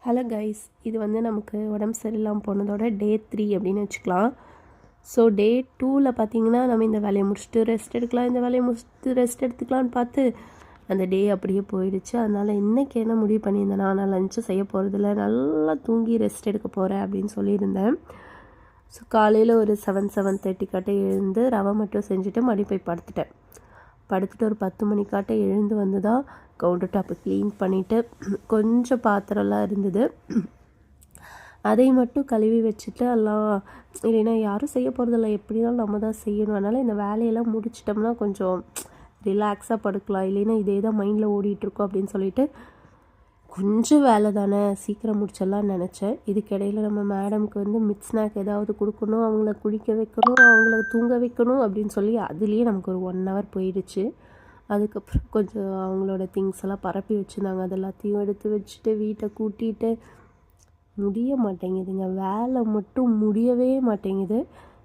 Hello guys, இது நமக்கு உடம்பு சரியில்லாமல் போனதோட டே 3 அப்படின்னு வச்சுக்கலாம். ஸோ டே 2ல் பார்த்திங்கன்னா நம்ம இந்த வேலையை முடிச்சுட்டு ரெஸ்ட் எடுக்கலாம், இந்த வேலையை முடிச்சுட்டு ரெஸ்ட் எடுத்துக்கலான்னு பார்த்து அந்த டே அப்படியே போயிடுச்சு. அதனால் இன்றைக்கி என்ன முடிவு பண்ணியிருந்தேன்னா, நான் லஞ்சு செய்ய போகிறதில்ல, நல்லா தூங்கி ரெஸ்ட் எடுக்க போகிறேன் அப்படின்னு சொல்லியிருந்தேன். ஸோ காலையில் ஒரு 7:30 காட்ட எழுந்து ரவை மட்டும் செஞ்சுட்டு மறுபடியும் போய் படுத்துட்டு ஒரு 10 மணிக்காட்ட எழுந்து வந்து தான் கவுண்டர் டாப்பு க்ளீன் பண்ணிவிட்டு கொஞ்சம் பாத்திரம்லாம் இருந்தது, அதை மட்டும் கழுவி வச்சுட்டு எல்லாம் இல்லைன்னா யாரும் செய்ய போகிறதில்ல, எப்படினாலும் நம்ம தான் செய்யணும். அதனால் இந்த வேலையெல்லாம் முடிச்சிட்டோம்னா கொஞ்சம் ரிலாக்ஸாக படுக்கலாம், இல்லைன்னா இதே தான் மைண்டில் ஓடிட்டுருக்கோம் அப்படின்னு சொல்லிட்டு கொஞ்சம் வேலை தானே சீக்கிரம் முடிச்சிடலான்னு நினச்சேன். இதுக்கிடையில் நம்ம மேடம்க்கு மிட் ஸ்நாக் ஏதாவது கொடுக்கணும், அவங்கள குளிக்க வைக்கணும், அவங்கள தூங்க வைக்கணும் அப்படின்னு சொல்லி அதுலேயே நமக்கு ஒரு 1 hour போயிடுச்சு. அதுக்கப்புறம் கொஞ்சம் அவங்களோட திங்ஸ் எல்லாம் பரப்பி வச்சுருந்தாங்க, அது எல்லாத்தையும் எடுத்து வச்சுட்டு வீட்டை கூட்டிகிட்டு முடிய மாட்டேங்குதுங்க, வேலை மட்டும் முடியவே மாட்டேங்குது.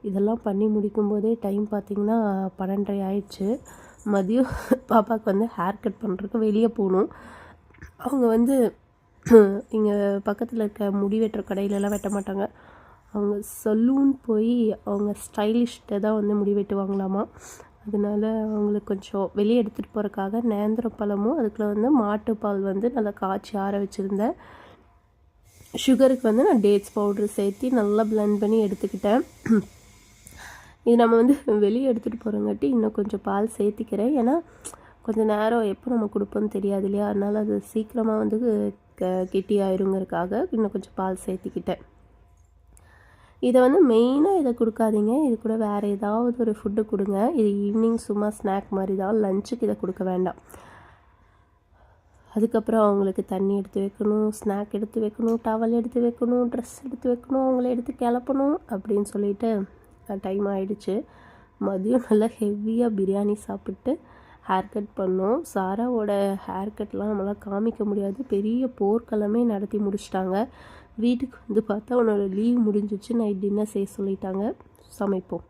இதெல்லாம் பண்ணி முடிக்கும்போதே டைம் பார்த்திங்கன்னா 12:30 ஆயிடுச்சு. மதியம் பாப்பாவுக்கு ஹேர் கட் பண்ணுறதுக்கு வெளியே போகணும். அவங்க இங்கே பக்கத்தில் இருக்க முடி வெட்டுற கடையிலலாம் வெட்ட மாட்டாங்க, அவங்க சலூன் போய் அவங்க ஸ்டைலிஷ்ட்டை தான் முடி வெட்டுவாங்களாமா. அதனால் அவங்களுக்கு கொஞ்சம் வெளியே எடுத்துகிட்டு போகிறக்காக நேந்திரம் பழமும் அதுக்குள்ளே மாட்டுப்பால் நல்லா காய்ச்சி ஆற வச்சுருந்தேன். சுகருக்கு நான் டேட்ஸ் பவுட்ரு சேர்த்து நல்லா பிளெண்ட் பண்ணி எடுத்துக்கிட்டேன். இது நம்ம வெளியே எடுத்துகிட்டு போகிறங்காட்டி இன்னும் கொஞ்சம் பால் சேர்த்திக்கிறேன், ஏன்னா கொஞ்சம் நேரம் எப்போ நம்ம கொடுப்போன்னு தெரியாது இல்லையா, அதனால் அது சீக்கிரமாக கெட்டி ஆயிருங்கிறதுக்காக இன்னும் கொஞ்சம் பால் சேர்த்திக்கிட்டேன். இதை மெயினாக இதை கொடுக்காதீங்க, இது கூட வேறு ஏதாவது ஒரு ஃபுட்டு கொடுங்க. இது ஈவினிங் சும்மா ஸ்நாக் மாதிரி தான், லஞ்சுக்கு இதை கொடுக்க வேண்டாம். அதுக்கப்புறம் அவங்களுக்கு தண்ணி எடுத்து வைக்கணும், ஸ்நாக் எடுத்து வைக்கணும், டவல் எடுத்து வைக்கணும், ட்ரெஸ் எடுத்து வைக்கணும், அவங்கள எடுத்து கிளப்பணும் அப்படின்னு சொல்லிட்டு டைம் ஆகிடுச்சு. மதியம் நல்லா ஹெவியாக பிரியாணி சாப்பிட்டு ஹேர் கட் பண்ணோம். சாராவோட ஹேர் கட்லாம் நம்மளால் காமிக்க முடியாது, பெரிய போர்க்களமே நடத்தி முடிச்சிட்டாங்க. வீட்டுக்கு பார்த்தா உன்னோட லீவ் முடிஞ்சிச்சு, நைட் டின்னர் செய்ய சொல்லிட்டாங்க, சமைப்போம்.